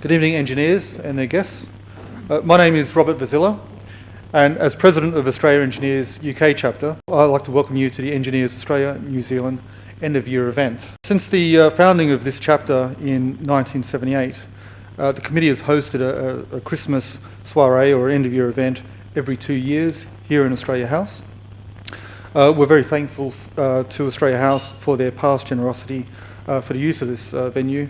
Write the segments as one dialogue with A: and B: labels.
A: Good evening, engineers and their guests. My name is Robert Vazilla, and as President of Australia Engineers UK chapter, I'd like to welcome you to the Engineers Australia New Zealand end of year event. Since the founding of this chapter in 1978, the committee has hosted a Christmas soiree or end of year event every 2 years here in Australia House. We're very thankful to Australia House for their past generosity for the use of this venue,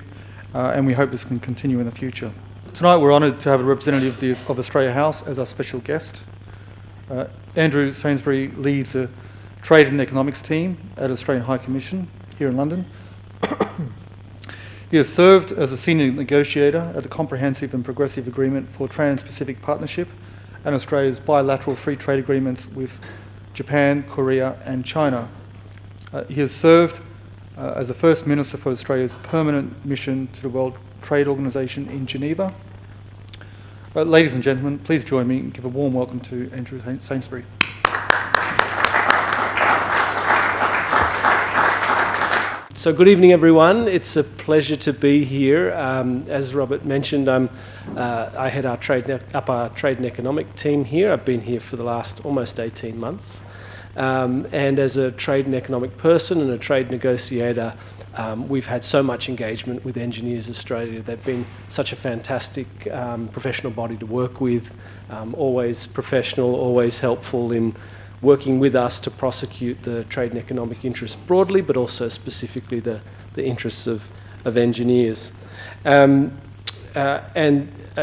A: and we hope this can continue in the future. Tonight we're honoured to have a representative of Australia House as our special guest. Andrew Sainsbury leads a Trade and Economics team at Australian High Commission here in London. He has served as a senior negotiator at the Comprehensive and Progressive Agreement for Trans-Pacific Partnership and Australia's bilateral free trade agreements with Japan, Korea and China. He has served as the First Minister for Australia's permanent mission to the World Trade Organization in Geneva. Ladies and gentlemen, please join me and give a warm welcome to Andrew Sainsbury.
B: So good evening, everyone. It's a pleasure to be here. As Robert mentioned, I head our trade and economic team here. I've been here for the last almost 18 months. And as a trade and economic person and a trade negotiator, we've had so much engagement with Engineers Australia. They've been such a fantastic professional body to work with, always professional, always helpful in working with us to prosecute the trade and economic interests broadly, but also specifically the interests of engineers.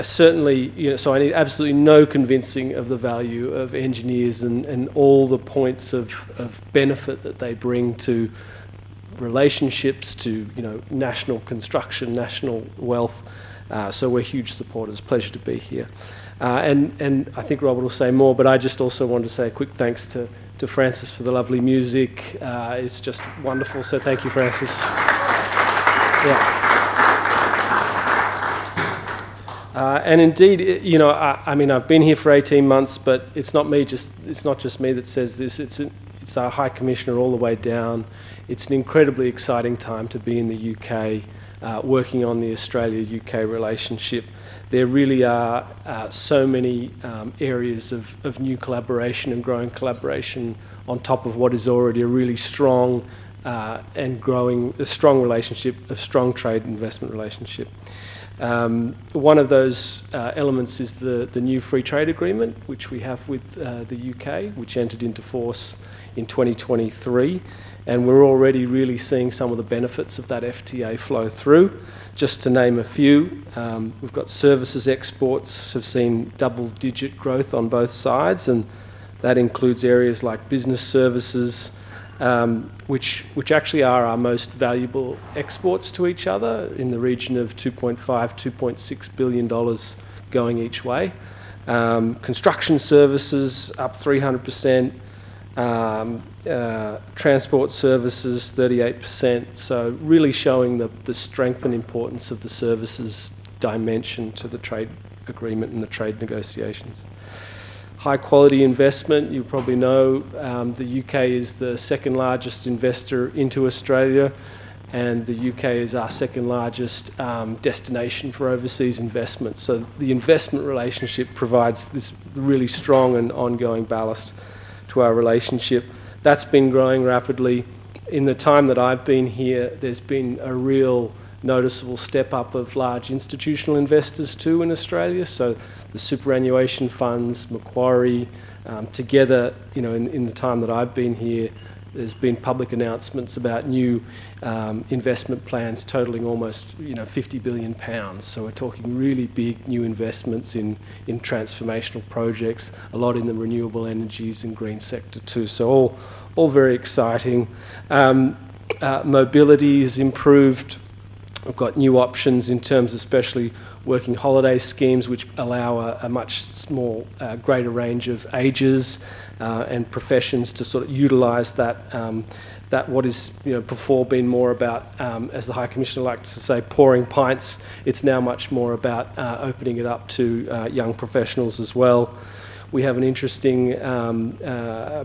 B: Certainly, so I need absolutely no convincing of the value of engineers and all the points of benefit that they bring to relationships, to national construction, national wealth. So we're huge supporters. Pleasure to be here. And I think Robert will say more, but I just also want to say a quick thanks to Francis for the lovely music. It's just wonderful, so thank you, Francis. Yeah. And indeed, I mean, I've been here for 18 months, but it's not just me that says this. It's our High Commissioner all the way down. It's an incredibly exciting time to be in the UK, working on the Australia-UK relationship. There really are so many areas of new collaboration and growing collaboration on top of what is already a really strong and growing, a strong relationship, a strong trade and investment relationship. One of those elements is the new free trade agreement, which we have with the UK, which entered into force in 2023. And we're already really seeing some of the benefits of that FTA flow through. Just to name a few, we've got services exports have seen double-digit growth on both sides, and that includes areas like business services, which actually are our most valuable exports to each other, in the region of $2.5, $2.6 billion going each way. Construction services up 300%. Transport services 38%, so really showing the strength and importance of the services dimension to the trade agreement and the trade negotiations. High quality investment, you probably know the UK is the second largest investor into Australia, and the UK is our second largest destination for overseas investment. So the investment relationship provides this really strong and ongoing ballast to our relationship. That's been growing rapidly. In the time that I've been here, there's been a real noticeable step up of large institutional investors too in Australia. So the superannuation funds, Macquarie, together, in the time that I've been here, there's been public announcements about new investment plans totaling almost £50 billion. So we're talking really big new investments in transformational projects, a lot in the renewable energies and green sector too. So all very exciting. Mobility is improved. We've got new options in terms of especially working holiday schemes, which allow a much greater range of ages and professions to sort of utilise that what is before been more about, as the High Commissioner likes to say, pouring pints. It's now much more about opening it up to young professionals as well. We have an interesting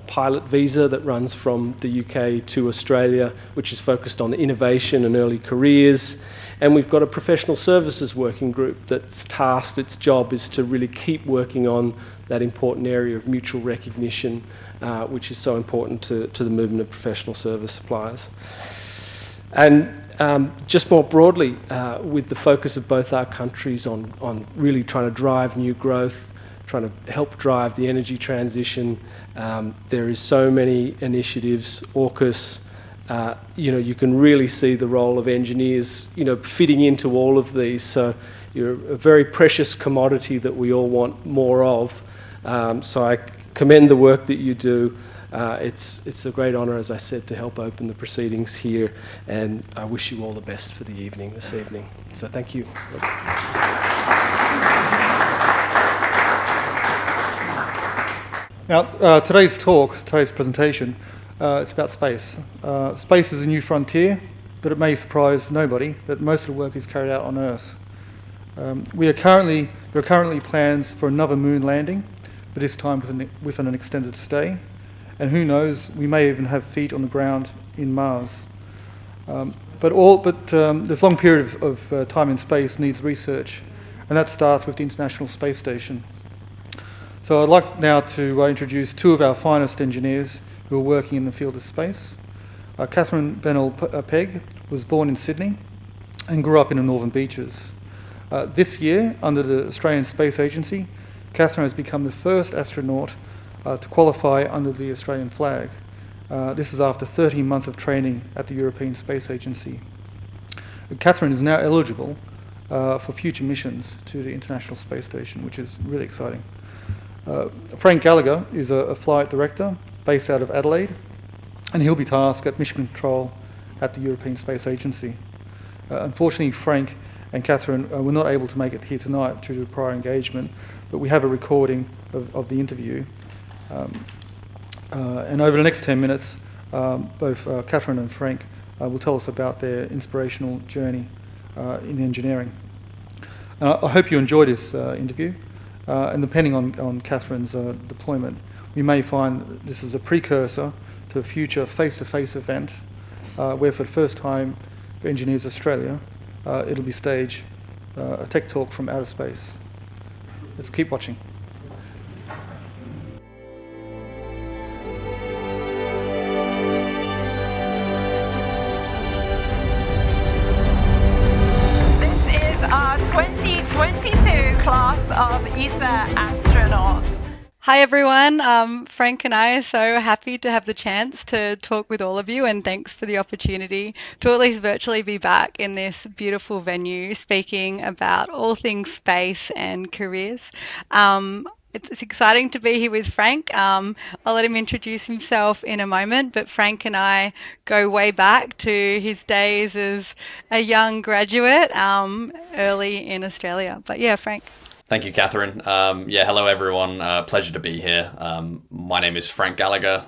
B: pilot visa that runs from the UK to Australia, which is focused on innovation and early careers. And we've got a professional services working group that's tasked, its job is to really keep working on that important area of mutual recognition, which is so important to the movement of professional service suppliers. And just more broadly, with the focus of both our countries on really trying to drive new growth, trying to help drive the energy transition, there is so many initiatives, AUKUS, you can really see the role of engineers, fitting into all of these. So you're a very precious commodity that we all want more of. So I commend the work that you do. It's a great honour, as I said, to help open the proceedings here, and I wish you all the best for the evening this evening. So thank you.
A: Now, today's presentation, it's about space. Space is a new frontier, but it may surprise nobody that most of the work is carried out on Earth. There are currently plans for another moon landing, but this time with an extended stay. And who knows, we may even have feet on the ground in Mars. But this long period of time in space needs research, and that starts with the International Space Station. So I'd like now to introduce two of our finest engineers who are working in the field of space. Catherine Bennell-Pegg was born in Sydney and grew up in the Northern Beaches. This year, under the Australian Space Agency, Catherine has become the first astronaut to qualify under the Australian flag. This is after 13 months of training at the European Space Agency. Catherine is now eligible for future missions to the International Space Station, which is really exciting. Frank Gallagher is a flight director based out of Adelaide, and he'll be tasked at mission control at the European Space Agency. Unfortunately, Frank and Catherine were not able to make it here tonight due to prior engagement, but we have a recording of the interview. And over the next 10 minutes, both Catherine and Frank will tell us about their inspirational journey in engineering. I hope you enjoyed this interview, and depending on Catherine's deployment, we may find this is a precursor to a future face-to-face event where for the first time for Engineers Australia, it'll be staged a tech talk from outer space. Let's keep watching.
C: This is our 2022 class of ESA astronauts. Hi everyone, Frank and I are so happy to have the chance to talk with all of you, and thanks for the opportunity to at least virtually be back in this beautiful venue speaking about all things space and careers. It's exciting to be here with Frank. I'll let him introduce himself in a moment, but Frank and I go way back to his days as a young graduate early in Australia. But yeah, Frank.
D: Thank you, Catherine. Hello everyone. Pleasure to be here. My name is Frank Gallagher.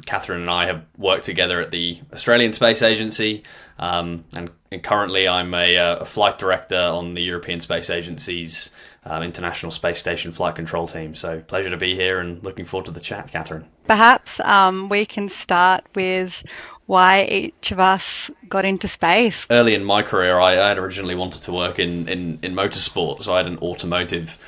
D: Catherine and I have worked together at the Australian Space Agency, and currently I'm a flight director on the European Space Agency's International Space Station Flight Control Team. So pleasure to be here and looking forward to the chat, Catherine.
C: Perhaps we can start with why each of us got into space.
D: Early in my career, I had originally wanted to work in motorsport, so I had an automotive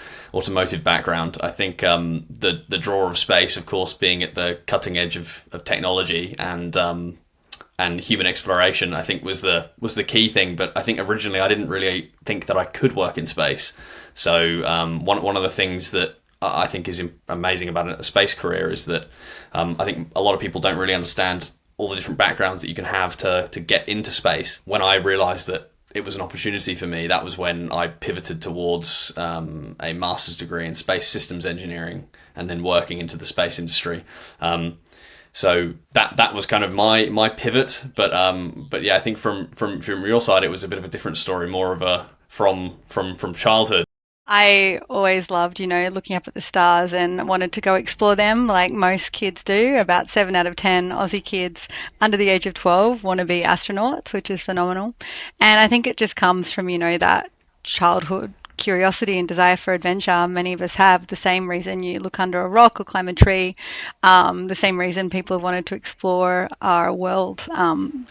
D: background. I think the draw of space, of course, being at the cutting edge of technology and human exploration, I think was the key thing. But I think originally I didn't really think that I could work in space. So one of the things that I think is amazing about a space career is that I think a lot of people don't really understand all the different backgrounds that you can have to get into space. When I realised that it was an opportunity for me, that was when I pivoted towards a master's degree in space systems engineering and then working into the space industry. So that was kind of my pivot. But yeah, I think from your side, it was a bit of a different story, more of a from childhood.
C: I always loved, looking up at the stars and wanted to go explore them like most kids do. About 7 out of 10 Aussie kids under the age of 12 want to be astronauts, which is phenomenal. And I think it just comes from, that childhood curiosity and desire for adventure many of us have, the same reason you look under a rock or climb a tree, the same reason people have wanted to explore our world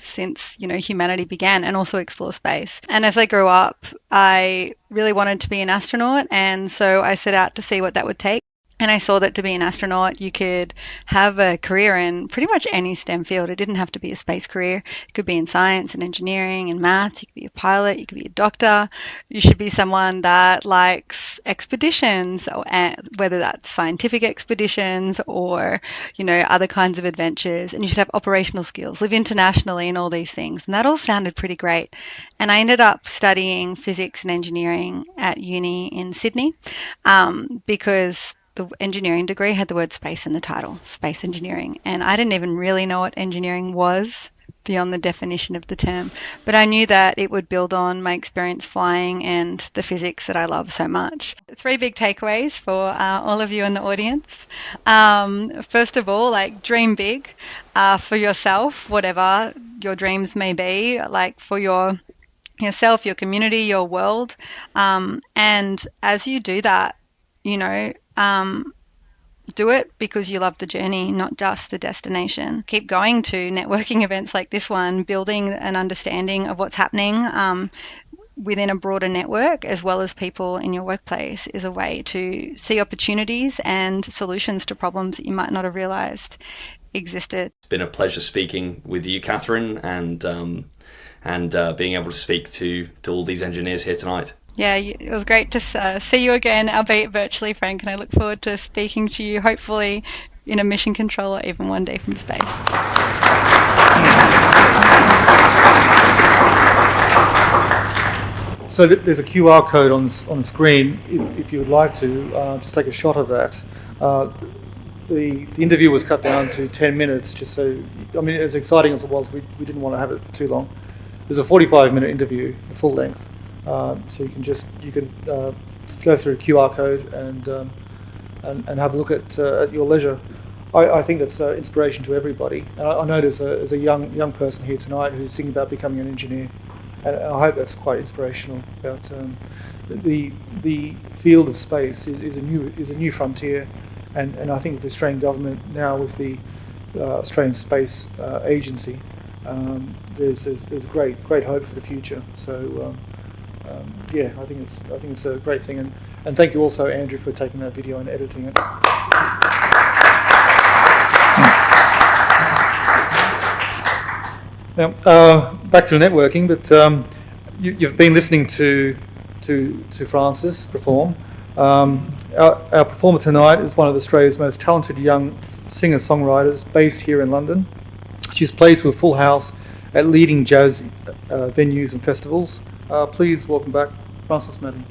C: since humanity began, and also explore space. And as I grew up, I really wanted to be an astronaut, and so I set out to see what that would take. And I saw that to be an astronaut, you could have a career in pretty much any STEM field. It didn't have to be a space career. It could be in science and engineering and maths. You could be a pilot. You could be a doctor. You should be someone that likes expeditions, or, whether that's scientific expeditions or, other kinds of adventures. And you should have operational skills, live internationally, and all these things. And that all sounded pretty great. And I ended up studying physics and engineering at uni in Sydney because the engineering degree had the word space in the title, space engineering. And I didn't even really know what engineering was beyond the definition of the term. But I knew that it would build on my experience flying and the physics that I love so much. 3 big takeaways for all of you in the audience. First of all, dream big for yourself, whatever your dreams may be, for yourself, your community, your world. And as you do that, do it because you love the journey, not just the destination. Keep going to networking events like this one, building an understanding of what's happening within a broader network, as well as people in your workplace, is a way to see opportunities and solutions to problems that you might not have realized existed.
E: It's been a pleasure speaking with you, Catherine, and being able to speak to all these engineers here tonight.
C: Yeah, it was great to see you again, albeit virtually, Frank, and I look forward to speaking to you, hopefully in a mission control or even one day from space.
A: So there's a QR code on the screen. If you would like to, just take a shot of that. The interview was cut down to 10 minutes, just so, as exciting as it was, we didn't want to have it for too long. There's a 45-minute interview, the full length. So you can go through a QR code and have a look at your leisure. I think that's inspiration to everybody. I know there's a young person here tonight who's thinking about becoming an engineer, and I hope that's quite inspirational. About the field of space is a new frontier, and I think the Australian government now with the Australian Space Agency, there's great hope for the future. So. I think it's a great thing, and thank you also, Andrew, for taking that video and editing it. Now, back to networking, but you've been listening to Frances perform. Our performer tonight is one of Australia's most talented young singer-songwriters based here in London. She's played to a full house at leading jazz venues and festivals. Please welcome back Frances Madden.